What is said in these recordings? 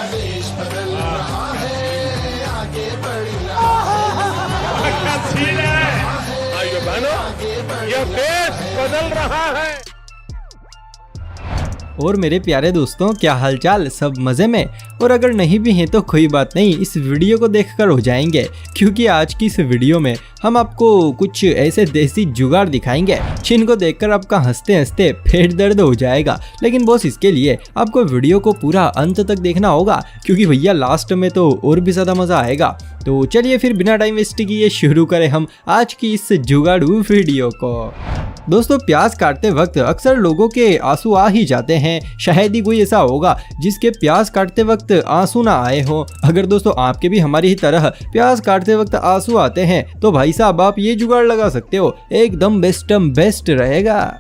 देश बदल रहा है, आगे बढ़ रहा है। भाइयों बहनों, यह देश बदल रहा है। और मेरे प्यारे दोस्तों, क्या हालचाल? सब मज़े में? और अगर नहीं भी हैं तो कोई बात नहीं, इस वीडियो को देखकर हो जाएंगे, क्योंकि आज की इस वीडियो में हम आपको कुछ ऐसे देसी जुगाड़ दिखाएंगे जिनको देखकर आपका हंसते हंसते पेट दर्द हो जाएगा। लेकिन बॉस, इसके लिए आपको वीडियो को पूरा अंत तक देखना होगा, क्योंकि भैया लास्ट में तो और भी ज़्यादा मज़ा आएगा। तो चलिए फिर बिना टाइम वेस्ट किए शुरू करें हम आज की इस जुगाड़ू वीडियो को। दोस्तों, प्याज काटते वक्त अक्सर लोगों के आंसू आ ही जाते हैं। शायद ही कोई ऐसा होगा जिसके प्याज काटते वक्त आंसू ना आए हो। अगर दोस्तों आपके भी हमारी ही तरह प्याज काटते वक्त आंसू आते हैं तो भाई साहब आप ये जुगाड़ लगा सकते हो, एकदम बेस्ट रहेगा।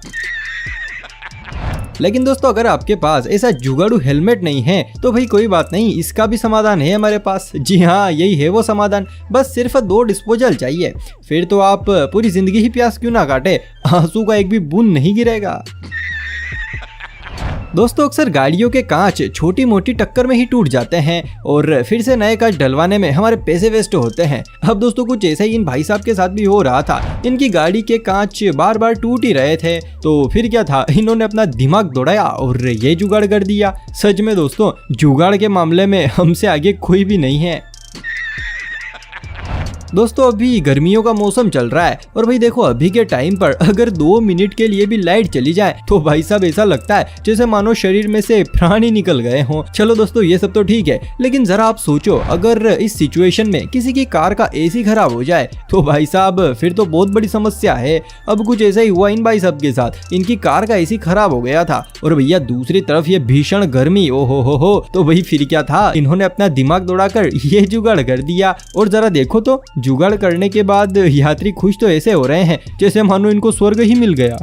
लेकिन दोस्तों, अगर आपके पास ऐसा जुगाड़ू हेलमेट नहीं है तो भाई कोई बात नहीं, इसका भी समाधान है हमारे पास। जी हाँ, यही है वो समाधान। बस सिर्फ 2 डिस्पोजल चाहिए, फिर तो आप पूरी जिंदगी ही प्यास क्यों ना काटे, आंसू का एक भी बूंद नहीं गिरेगा। दोस्तों, अक्सर गाड़ियों के कांच छोटी मोटी टक्कर में ही टूट जाते हैं और फिर से नए कांच डलवाने में हमारे पैसे वेस्ट होते हैं। अब दोस्तों कुछ ऐसा ही इन भाई साहब के साथ भी हो रहा था। इनकी गाड़ी के कांच बार बार टूट ही रहे थे, तो फिर क्या था, इन्होंने अपना दिमाग दौड़ाया और ये जुगाड़ कर दिया। सच में दोस्तों, जुगाड़ के मामले में हमसे आगे कोई भी नहीं है। दोस्तों, अभी गर्मियों का मौसम चल रहा है और भाई देखो, अभी के टाइम पर अगर 2 मिनट के लिए भी लाइट चली जाए तो भाई साहब ऐसा लगता है जैसे मानो शरीर में से प्राण ही निकल गए हों। चलो दोस्तों, ये सब तो ठीक है, लेकिन जरा आप सोचो, अगर इस सिचुएशन में किसी की कार का एसी खराब हो जाए तो भाई साहब फिर तो बहुत बड़ी समस्या है। अब कुछ ऐसा ही हुआ इन भाई साहब के साथ। इनकी कार का एसी खराब हो गया था और भैया दूसरी तरफ ये भीषण गर्मी, ओ हो। तो भाई फिर क्या था, इन्होंने अपना दिमाग दौड़ाकर ये जुगाड़ कर दिया। और जरा देखो तो, जुगाड़ करने के बाद यात्री खुश तो ऐसे हो रहे हैं जैसे मानो इनको स्वर्ग ही मिल गया।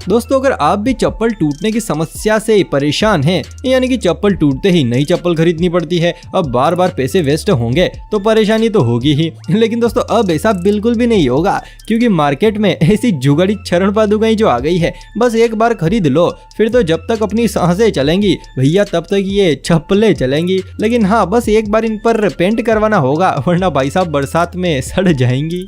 दोस्तों, अगर आप भी चप्पल टूटने की समस्या से परेशान हैं, यानी कि चप्पल टूटते ही नई चप्पल खरीदनी पड़ती है, अब बार बार पैसे वेस्ट होंगे तो परेशानी तो होगी ही। लेकिन दोस्तों, अब ऐसा बिल्कुल भी नहीं होगा, क्योंकि मार्केट में ऐसी जुगाड़ी चरण पादुकाएं जो आ गई है, बस एक बार खरीद लो, फिर तो जब तक अपनी सांसें चलेंगी भैया तब तक ये चप्पलें चलेंगी। लेकिन हाँ, बस एक बार इन पर पेंट करवाना होगा, वरना भाई साहब बरसात में सड़ जाएंगी।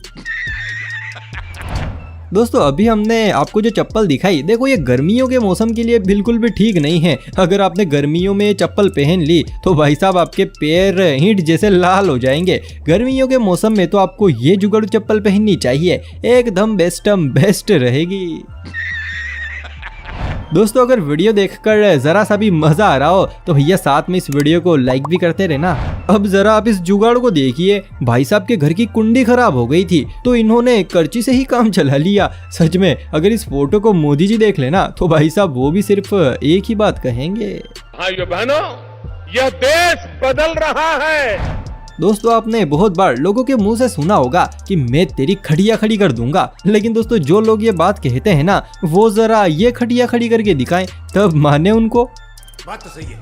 दोस्तों, अभी हमने आपको जो चप्पल दिखाई, देखो ये गर्मियों के मौसम के लिए बिल्कुल भी ठीक नहीं है। अगर आपने गर्मियों में चप्पल पहन ली तो भाई साहब आपके पैर ईंट जैसे लाल हो जाएंगे। गर्मियों के मौसम में तो आपको ये जुगाड़ू चप्पल पहननी चाहिए, एकदम बेस्ट रहेगी। दोस्तों, अगर वीडियो देखकर जरा सा भी मजा आ रहा हो तो भैया साथ में इस वीडियो को लाइक भी करते रहना। अब जरा आप इस जुगाड़ को देखिए, भाई साहब के घर की कुंडी खराब हो गई थी तो इन्होंने करची से ही काम चला लिया। सच में, अगर इस फोटो को मोदी जी देख लेना तो भाई साहब वो भी सिर्फ एक ही बात कहेंगे, भाइयों बहनों, यह देश बदल रहा है। दोस्तों, आपने बहुत बार लोगों के मुंह से सुना होगा कि मैं तेरी खटिया खड़ी कर दूंगा। लेकिन दोस्तों, जो लोग ये बात कहते हैं ना, वो जरा ये खटिया खड़ी करके दिखाएं, तब माने उनको। बात तो सही है।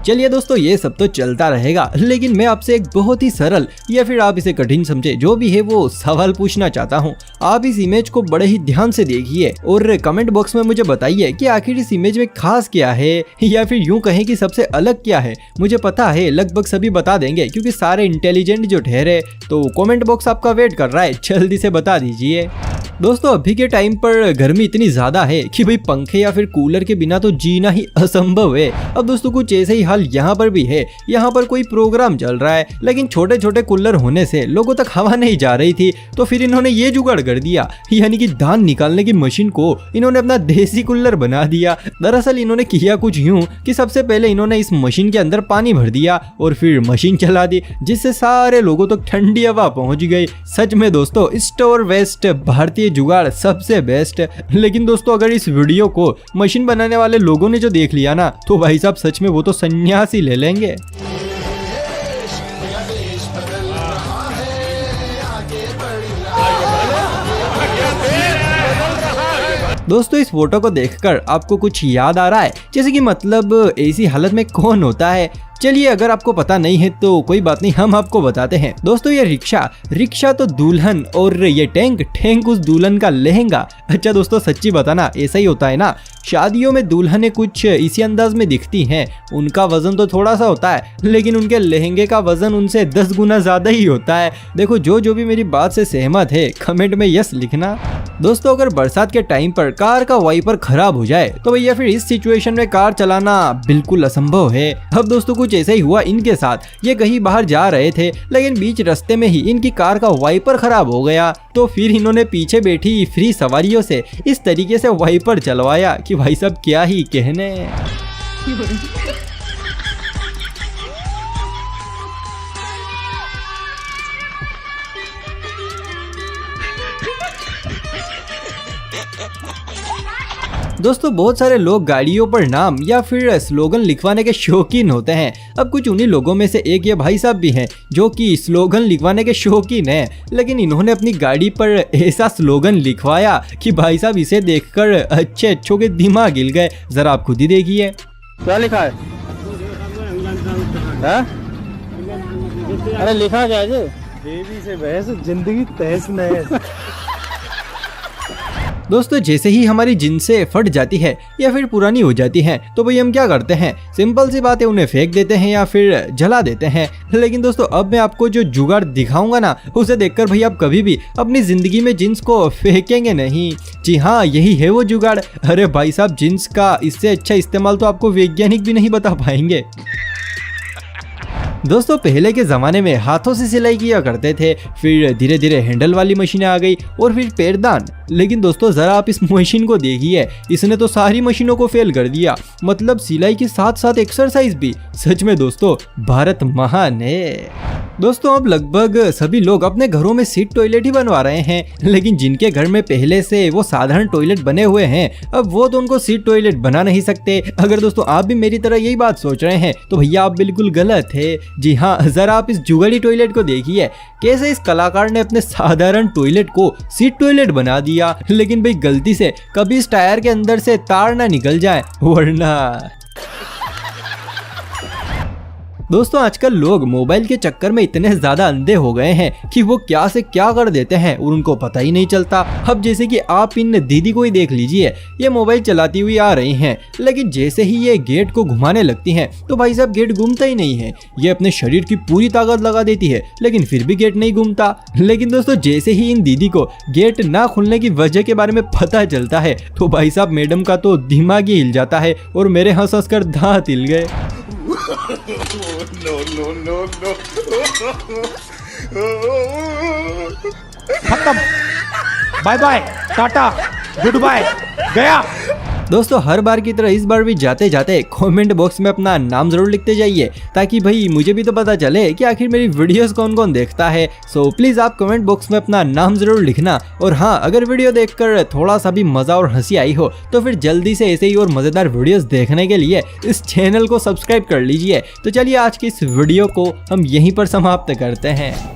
चलिए दोस्तों, ये सब तो चलता रहेगा, लेकिन मैं आपसे एक बहुत ही सरल, या फिर आप इसे कठिन समझे, जो भी है वो सवाल पूछना चाहता हूँ। आप इस इमेज को बड़े ही ध्यान से देखिए और कमेंट बॉक्स में मुझे बताइए कि आखिर इस इमेज में खास क्या है, या फिर यूं कहें कि सबसे अलग क्या है। मुझे पता है लगभग सभी बता देंगे, क्योंकि सारे इंटेलिजेंट जो ठहरे। तो कमेंट बॉक्स आपका वेट कर रहा है, जल्दी से बता दीजिए। दोस्तों, अभी के टाइम पर गर्मी इतनी ज्यादा है कि भाई पंखे या फिर कूलर के बिना तो जीना ही असंभव है। अब दोस्तों, कुछ ऐसे ही हाल यहाँ पर भी है। यहाँ पर कोई प्रोग्राम चल रहा है, लेकिन छोटे छोटे कूलर होने से लोगों तक हवा नहीं जा रही थी, तो फिर इन्होंने ये जुगाड़ कर दिया, यानी कि धान निकालने की मशीन को इन्होंने अपना देसी कूलर बना दिया। दरअसल इन्होंने किया कुछ यूं कि सबसे पहले इन्होंने इस मशीन के अंदर पानी भर दिया और फिर मशीन चला दी, जिससे सारे लोगों तक ठंडी हवा पहुंच गई। सच में दोस्तों, स्टोर वेस्ट भारतीय जुगाड़ सबसे बेस्ट। लेकिन दोस्तों, अगर इस वीडियो को मशीन बनाने वाले लोगों ने जो देख लिया ना, तो भाई साहब सच में वो तो संन्यास ही ले लेंगे। दोस्तों, इस फोटो को देखकर आपको कुछ याद आ रहा है? जैसे कि मतलब ऐसी हालत में कौन होता है? चलिए, अगर आपको पता नहीं है तो कोई बात नहीं, हम आपको बताते हैं। दोस्तों, ये रिक्शा तो दुल्हन और ये टैंक उस दुल्हन का लहंगा। अच्छा दोस्तों, सच्ची बताना ऐसा ही होता है ना? शादियों में दुल्हनें कुछ इसी अंदाज में दिखती हैं। उनका वजन तो थोड़ा सा होता है, लेकिन उनके लहंगे का वजन उनसे 10 गुना ज्यादा ही होता है। देखो जो भी मेरी बात से सहमत है कमेंट में यस लिखना। दोस्तों अगर बरसात के टाइम पर कार का वाइपर खराब हो जाए तो भैया फिर इस सिचुएशन में कार चलाना बिल्कुल असंभव है। अब दोस्तों कुछ ऐसा ही हुआ इनके साथ। ये कहीं बाहर जा रहे थे, लेकिन बीच रास्ते में ही इनकी कार का वाइपर खराब हो गया। तो फिर इन्होंने पीछे बैठी फ्री सवारियों से इस तरीके से वाइपर चलवाया कि भाई साहब क्या ही कहने। दोस्तों बहुत सारे लोग गाड़ियों पर नाम या फिर स्लोगन लिखवाने के शौकीन होते हैं। अब कुछ उन्हीं लोगों में से एक ये भाई साहब भी हैं जो कि स्लोगन लिखवाने के शौकीन हैं, लेकिन इन्होंने अपनी गाड़ी पर ऐसा स्लोगन लिखवाया कि भाई साहब इसे देखकर अच्छों के दिमाग हिल गए। जरा आप खुद ही देखिए। क्या लिखा है? अरे लिखा क्या है? देवी से बहस जिंदगी तहस नहस। दोस्तों जैसे ही हमारी जिनसे फट जाती है या फिर पुरानी हो जाती है तो भाई हम क्या करते हैं, सिंपल सी बात है, उन्हें फेंक देते हैं या फिर जला देते हैं। लेकिन दोस्तों अब मैं आपको जो जुगाड़ दिखाऊंगा ना, उसे देखकर भाई आप कभी भी अपनी जिंदगी में जींस को फेंकेंगे नहीं। जी हाँ, यही है वो जुगाड़। अरे भाई साहब, जींस का इससे अच्छा इस्तेमाल तो आपको वैज्ञानिक भी नहीं बता पाएंगे। दोस्तों पहले के ज़माने में हाथों से सिलाई किया करते थे, फिर धीरे धीरे हैंडल वाली मशीनें आ गई और फिर पैरदान। लेकिन दोस्तों ज़रा आप इस मशीन को देखिए, इसने तो सारी मशीनों को फेल कर दिया। मतलब सिलाई के साथ साथ एक्सरसाइज भी। सच में दोस्तों भारत महान है। दोस्तों अब लगभग सभी लोग अपने घरों में सीट टॉयलेट ही बनवा रहे हैं, लेकिन जिनके घर में पहले से वो साधारण टॉयलेट बने हुए हैं, अब वो तो उनको सीट टॉयलेट बना नहीं सकते। अगर दोस्तों आप भी मेरी तरह यही बात सोच रहे हैं तो भैया आप बिल्कुल गलत है। जी हाँ, जरा आप इस जुगाड़ी टॉयलेट को देखिए, कैसे इस कलाकार ने अपने साधारण टॉयलेट को सीट टॉयलेट बना दिया। लेकिन भाई गलती से कभी इस टायर के अंदर से तार ना निकल जाए, वरना। दोस्तों आजकल लोग मोबाइल के चक्कर में इतने ज्यादा अंधे हो गए हैं कि वो क्या से क्या कर देते हैं और उनको पता ही नहीं चलता। अब जैसे कि आप इन दीदी को ही देख लीजिए, ये मोबाइल चलाती हुई आ रही हैं, लेकिन जैसे ही ये गेट को घुमाने लगती हैं तो भाई साहब गेट घूमता ही नहीं है। ये अपने शरीर की पूरी ताकत लगा देती है, लेकिन फिर भी गेट नहीं घूमता। लेकिन दोस्तों जैसे ही इन दीदी को गेट ना खुलने की वजह के बारे में पता चलता है तो भाई साहब मैडम का तो दिमाग ही हिल जाता है और मेरे हंस हंस कर दांत हिल गए। खत्म, bye bye, tata, good bye, गया। दोस्तों हर बार की तरह इस बार भी जाते जाते कमेंट बॉक्स में अपना नाम जरूर लिखते जाइए, ताकि भाई मुझे भी तो पता चले कि आखिर मेरी वीडियोस कौन कौन देखता है। सो प्लीज आप कमेंट बॉक्स में अपना नाम जरूर लिखना। और हाँ, अगर वीडियो देखकर थोड़ा सा भी मजा और हंसी आई हो तो फिर जल्दी से ऐसे ही और मजेदार वीडियोस देखने के लिए इस चैनल को सब्सक्राइब कर लीजिए। तो चलिए आज की इस वीडियो को हम यहीं पर समाप्त करते हैं।